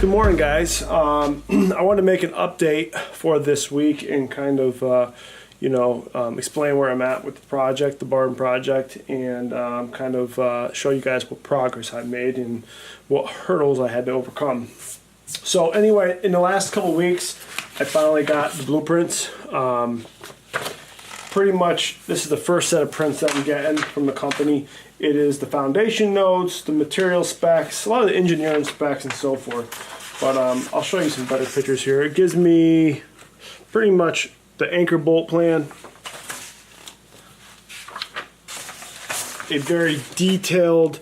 Good morning, guys. I want to make an update for this week and kind of, explain where I'm at with the project, the barn project, and kind of show you guys what progress I've made and what hurdles I had to overcome. So anyway, in the last couple weeks, I finally got the blueprints. Pretty much, this is the first set of prints that I'm getting from the company. It is the foundation notes, the material specs, a lot of the engineering specs and so forth. But I'll show you some better pictures here. It gives me pretty much the anchor bolt plan, a very detailed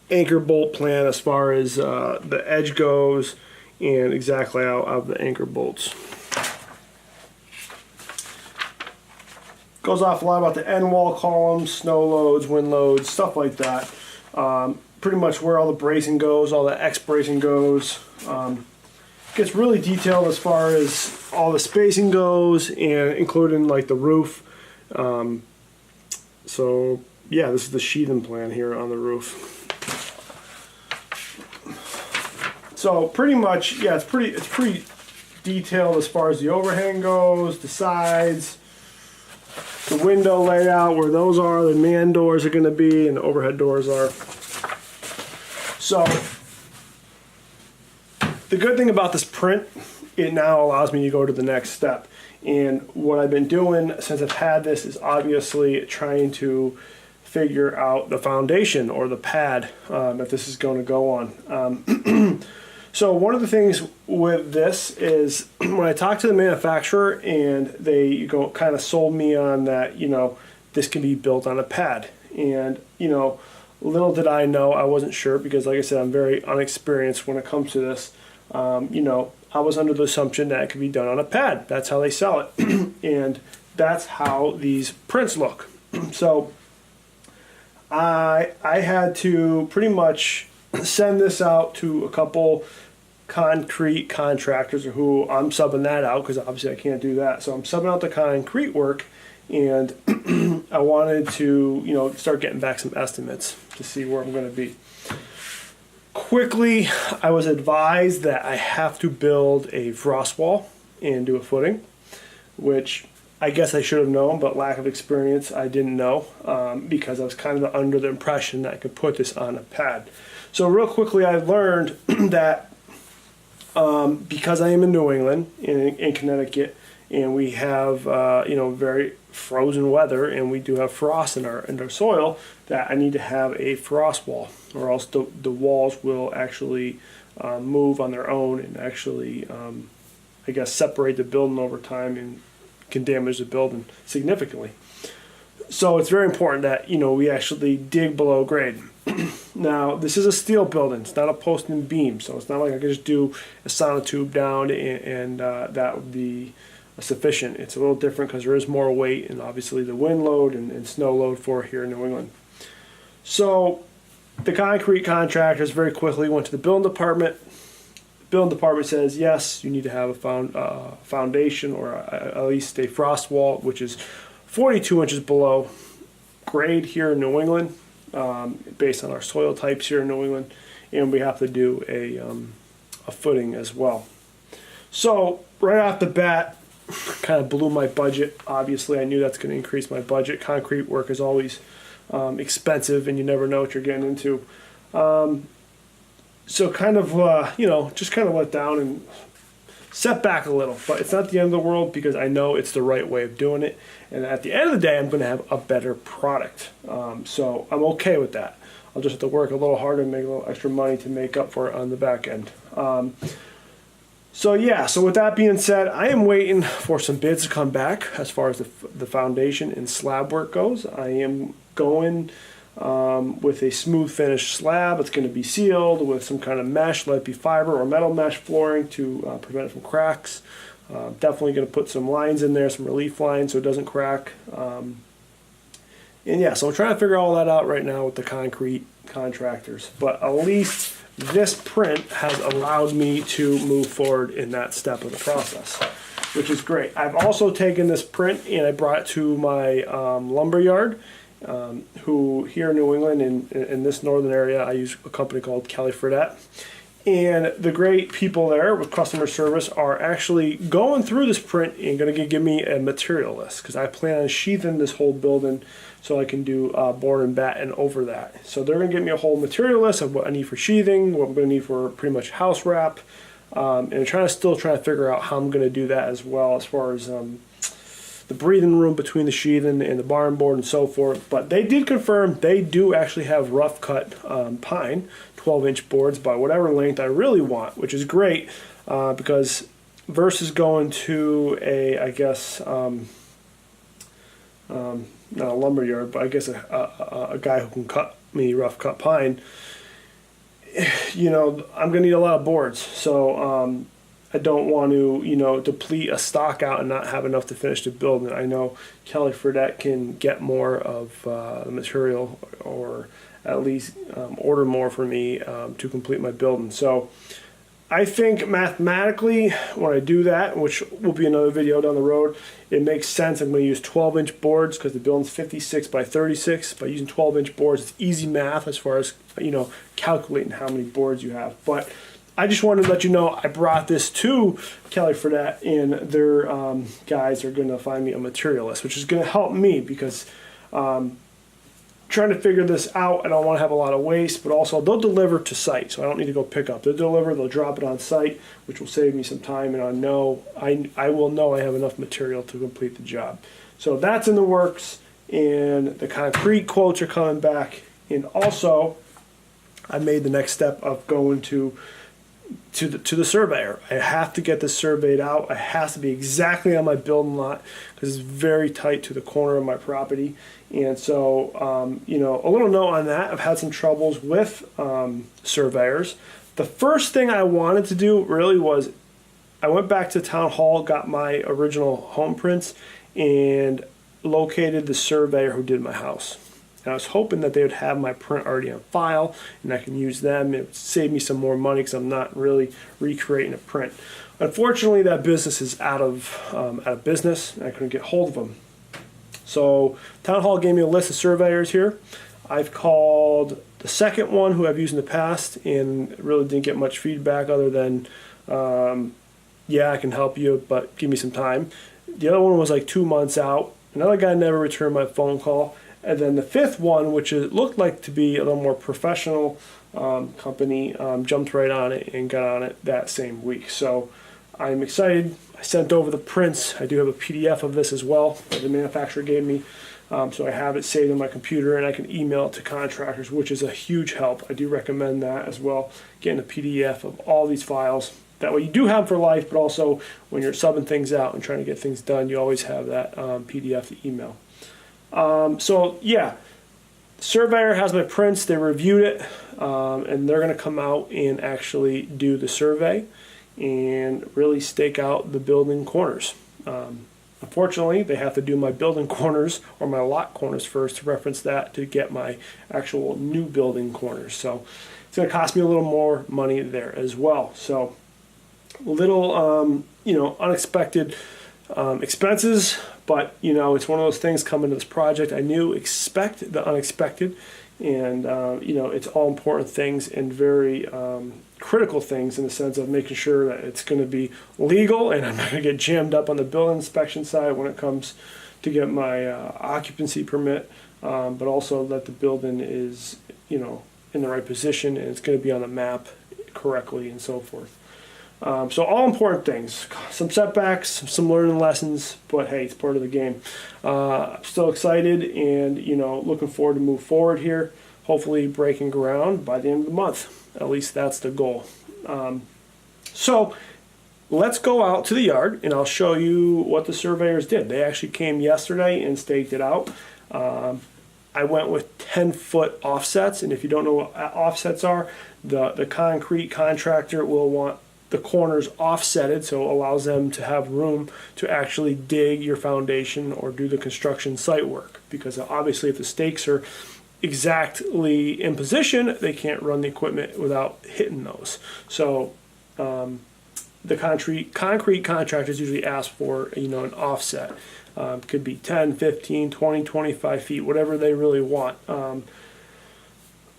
anchor bolt plan as far as the edge goes and exactly out of the anchor bolts. Goes off a lot about the end wall columns, snow loads, wind loads, stuff like that. Pretty much where all the bracing goes, all the X bracing goes. Gets really detailed as far as all the spacing goes, and including like the roof. So yeah, this is the sheathing plan here on the roof. So pretty much, yeah, it's pretty detailed as far as the overhang goes, the sides, the window layout, where those are, the man doors are going to be, and the overhead doors are. So the good thing about this print, it now allows me to go to the next step. And what I've been doing since I've had this is obviously trying to figure out the foundation or the pad that this is going to go on. So one of the things with this is when I talked to the manufacturer and they kind of sold me on that, this can be built on a pad. And, little did I know, I wasn't sure because like I said, I'm very unexperienced when it comes to this. I was under the assumption that it could be done on a pad. That's how they sell it. And that's how these prints look. So I had to pretty much send this out to a couple concrete contractors who I'm subbing that out because obviously I can't do that. So I'm subbing out the concrete work, and I wanted to start getting back some estimates to see where I'm going to be. Quickly, I was advised that I have to build a frost wall and do a footing, which I guess I should have known, but lack of experience, I didn't know because I was kind of under the impression that I could put this on a pad. So real quickly, I learned that because I am in New England, in Connecticut, and we have very frozen weather, and we do have frost in our soil, that I need to have a frost wall, or else the walls will actually move on their own and actually, separate the building over time and can damage the building significantly. So it's very important that we actually dig below grade. Now, this is a steel building. It's not a post and beam, so it's not like I can just do a sonotube down and that would be sufficient. It's a little different because there is more weight and obviously the wind load and snow load for here in New England. So the concrete contractors very quickly went to the building department. The building department says, yes, you need to have a foundation or at least a frost wall, which is 42 inches below grade here in New England. Based on our soil types here in New England, and we have to do a footing as well. So right off the bat, kind of blew my budget. Obviously, I knew that's going to increase my budget. Concrete work is always expensive, and you never know what you're getting into. So kind of, just kind of let down and set back a little, but it's not the end of the world because I know it's the right way of doing it. And at the end of the day, I'm going to have a better product. So I'm okay with that. I'll just have to work a little harder and make a little extra money to make up for it on the back end. So with that being said, I am waiting for some bids to come back as far as the foundation and slab work goes. I am going with a smooth finish slab. It's going to be sealed with some kind of mesh, let it be fiber or metal mesh flooring to prevent it from cracks. Definitely going to put some lines in there, some relief lines so it doesn't crack. So I'm trying to figure all that out right now with the concrete contractors. But at least this print has allowed me to move forward in that step of the process, which is great. I've also taken this print and I brought it to my lumber yard. Who here in New England in this northern area, I use a company called Fredette, And the great people there with customer service are actually going through this print and going to give me a material list, because I plan on sheathing this whole building so I can do board and batten over that. So they're going to give me a whole material list of what I need for sheathing, what I'm going to need for pretty much house wrap, and I'm still trying to figure out how I'm going to do that as well, as far as the breathing room between the sheathing and the barn board and so forth. But they did confirm they do actually have rough cut pine 12-inch boards by whatever length I really want, which is great, because versus going to a, I guess, not a lumber yard, but I guess a guy who can cut me rough cut pine, you know, I'm going to need a lot of boards. So I don't want to, you know, deplete a stock out and not have enough to finish the building. I know Kelly Fredette can get more of the material, or at least order more for me to complete my building. So I think mathematically, when I do that, which will be another video down the road, it makes sense. I'm going to use 12-inch boards because the building's 56 by 36. By using 12-inch boards, it's easy math as far as, you know, calculating how many boards you have. But I just wanted to let you know I brought this to Kelly Fredette, and their guys are going to find me a materialist, which is going to help me, because trying to figure this out, I don't want to have a lot of waste, but also they'll deliver to site, so I don't need to go pick up. They'll deliver, they'll drop it on site, which will save me some time, and I will know I have enough material to complete the job. So that's in the works, and the concrete quotes are coming back, and also I made the next step of going to the surveyor. I have to get this surveyed out. It has to be exactly on my building lot, because it's very tight to the corner of my property. And so, you know, a little note on that. I've had some troubles with surveyors. The first thing I wanted to do really was I went back to town hall, got my original home prints, and located the surveyor who did my house. And I was hoping that they would have my print already on file, and I can use them. It would save me some more money, because I'm not really recreating a print. Unfortunately, that business is out of business, and I couldn't get hold of them. So Town Hall gave me a list of surveyors here. I've called the second one, who I've used in the past, and really didn't get much feedback other than, yeah, I can help you, but give me some time. The other one was like 2 months out. Another guy never returned my phone call. And then the fifth one, which looked like to be a little more professional company, jumped right on it and got on it that same week. So I'm excited. I sent over the prints. I do have a PDF of this as well that the manufacturer gave me. So I have it saved on my computer, and I can email it to contractors, which is a huge help. I do recommend that as well, getting a PDF of all these files. That way you do have them for life, but also when you're subbing things out and trying to get things done, you always have that PDF to email. So yeah, surveyor has my prints. They reviewed it, and they're going to come out and actually do the survey and really stake out the building corners. Unfortunately, they have to do my building corners or my lot corners first to reference that to get my actual new building corners. So it's going to cost me a little more money there as well. So little, you know, unexpected expenses, but you know, it's one of those things coming to this project. I knew expect the unexpected, and you know, it's all important things and very critical things in the sense of making sure that it's going to be legal, and I'm not going to get jammed up on the building inspection side when it comes to get my occupancy permit, but also that the building is, you know, in the right position and it's going to be on the map correctly and so forth. So all important things, some setbacks, some learning lessons, but hey, it's part of the game. I'm still excited, and you know, looking forward to move forward here, hopefully breaking ground by the end of the month. At least that's the goal. So let's go out to the yard, and I'll show you what the surveyors did. They actually came yesterday and staked it out. I went with 10-foot offsets, and if you don't know what offsets are, the concrete contractor will want the corners offsetted, so it allows them to have room to actually dig your foundation or do the construction site work, because obviously if the stakes are exactly in position, they can't run the equipment without hitting those. So the concrete contractors usually ask for, you know, an offset. Could be 10, 15, 20, 25 feet, whatever they really want.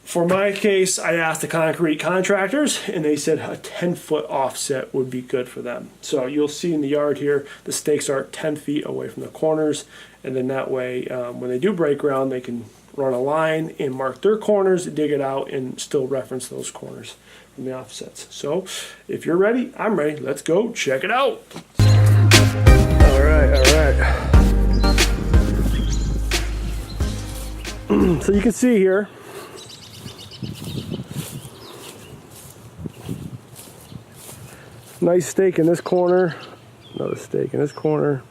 For my case, I asked the concrete contractors, and they said a 10-foot offset would be good for them. So you'll see in the yard here, the stakes are 10 feet away from the corners, and then that way, when they do break ground, they can run a line and mark their corners, dig it out, and still reference those corners from the offsets. So if you're ready, I'm ready. Let's go check it out. All right. So you can see here, nice stake in this corner, another stake in this corner,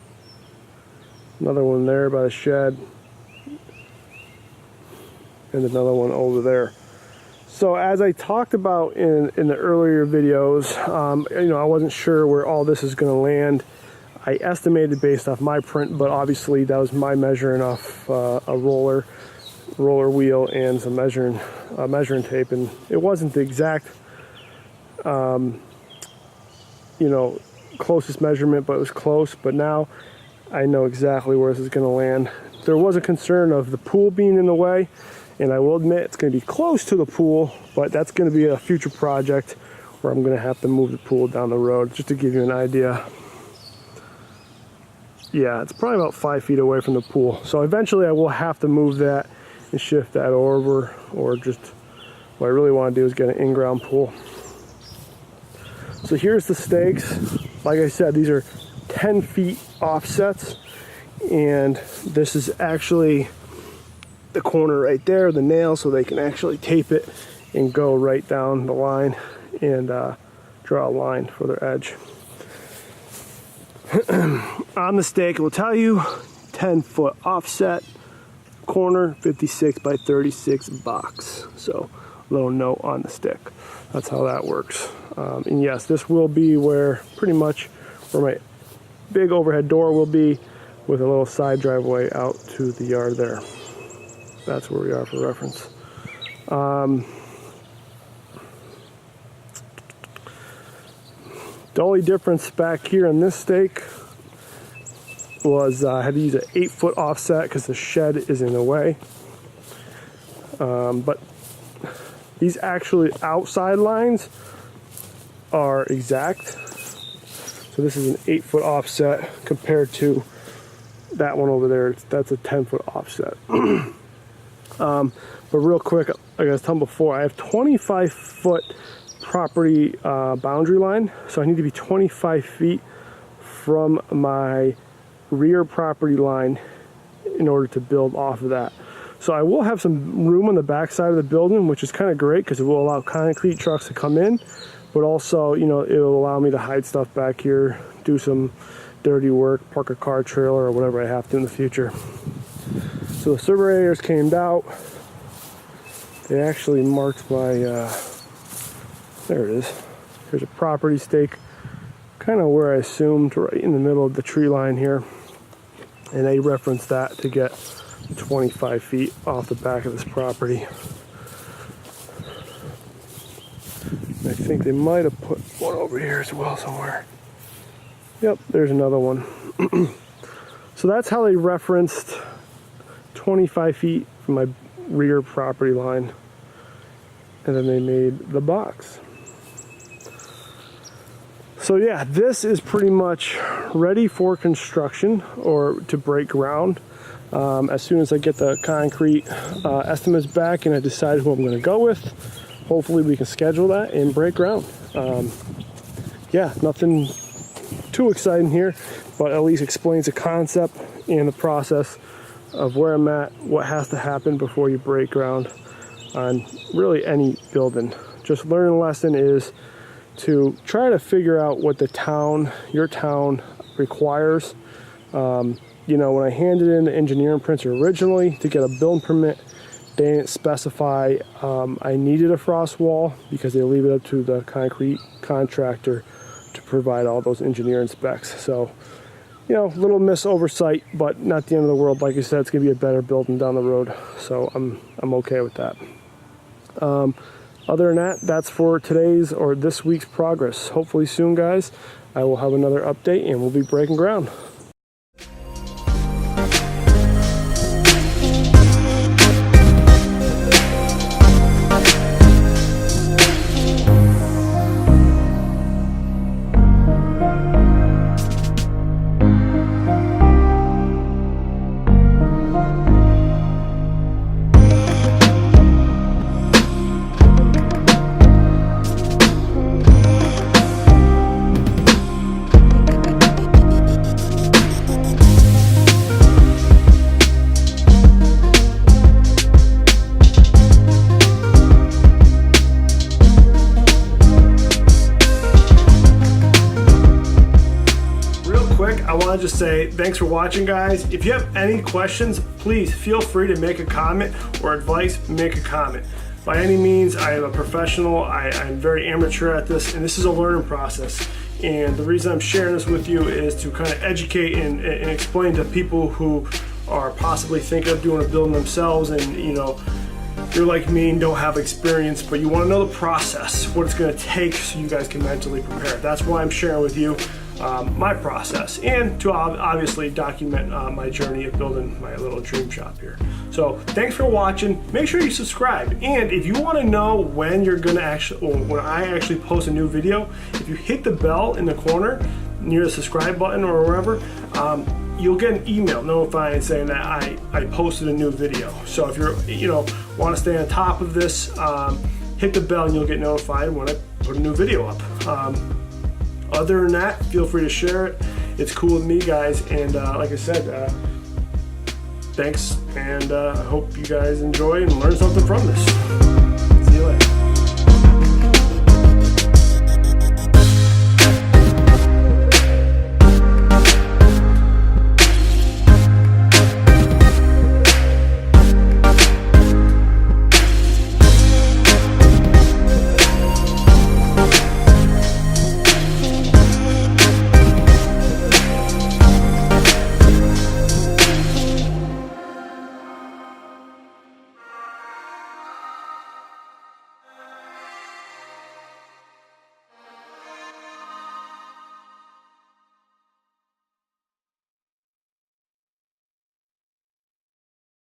another one there by the shed, and another one over there. So as I talked about in the earlier videos, I wasn't sure where all this is going to land. I estimated based off my print, but obviously that was my measuring off a roller wheel and some measuring tape, and it wasn't the exact closest measurement, but it was close. But now I know exactly where this is going to land. There was a concern of the pool being in the way, and I will admit it's going to be close to the pool, but that's going to be a future project where I'm going to have to move the pool down the road. Just to give you an idea, yeah, it's probably about 5 feet away from the pool. So eventually I will have to move that and shift that over, or just what I really want to do is get an in-ground pool. So here's the stakes. Like I said, these are 10 feet offsets, and this is actually the corner right there, the nail, so they can actually tape it and go right down the line and draw a line for their edge. On the stake, it will tell you 10-foot offset, corner 56 by 36 box. So a little note on the stick. That's how that works. And yes, this will be pretty much where my big overhead door will be, with a little side driveway out to the yard there. That's where we are for reference. The only difference back here in this stake was I had to use an 8-foot offset because the shed is in the way. But these actually outside lines are exact. So this is an 8-foot offset compared to that one over there. That's a 10-foot offset. But real quick, like I was telling before, I have 25-foot property boundary line, so I need to be 25 feet from my rear property line in order to build off of that. So I will have some room on the back side of the building, which is kind of great because it will allow concrete trucks to come in, but also, it will allow me to hide stuff back here, do some dirty work, park a car trailer or whatever I have to in the future. So the surveyors came out. They actually marked my, there it is. Here's a property stake, kind of where I assumed, right in the middle of the tree line here. And they referenced that to get 25 feet off the back of this property. I think they might have put one over here as well somewhere. Yep, there's another one. So that's how they referenced 25 feet from my rear property line. And then they made the box. So yeah, this is pretty much ready for construction or to break ground. As soon as I get the concrete estimates back and I decide who I'm going to go with, hopefully we can schedule that and break ground. Yeah, nothing too exciting here, but at least explains the concept and the process of where I'm at, what has to happen before you break ground on really any building. Just learning lesson is to try to figure out what your town requires. When I handed in the engineering prints originally to get a building permit, they didn't specify I needed a frost wall because they leave it up to the concrete contractor to provide all those engineering specs. So, little oversight, but not the end of the world. Like I said, it's gonna be a better building down the road. So I'm okay with that. Other than that, that's for today's or this week's progress. Hopefully soon, guys, I will have another update and we'll be breaking ground. just say thanks for watching, guys. If you have any questions, please feel free to make a comment, or advice, make a comment. By any means, I am a professional. I'm very amateur at this, and this is a learning process. And the reason I'm sharing this with you is to kind of educate and explain to people who are possibly thinking of doing a building themselves, and you're like me and don't have experience, but you want to know the process, what it's going to take, so you guys can mentally prepare. That's why I'm sharing with you my process, and to obviously document my journey of building my little dream shop here. So thanks for watching. Make sure you subscribe, and if you want to know when you're going to when I actually post a new video, if you hit the bell in the corner near the subscribe button or wherever, you'll get an email notifying saying that I posted a new video. So if you're want to stay on top of this, hit the bell and you'll get notified when I put a new video up. Other than that, feel free to share it. It's cool with me, guys, and like I said, thanks, and I hope you guys enjoy and learn something from this.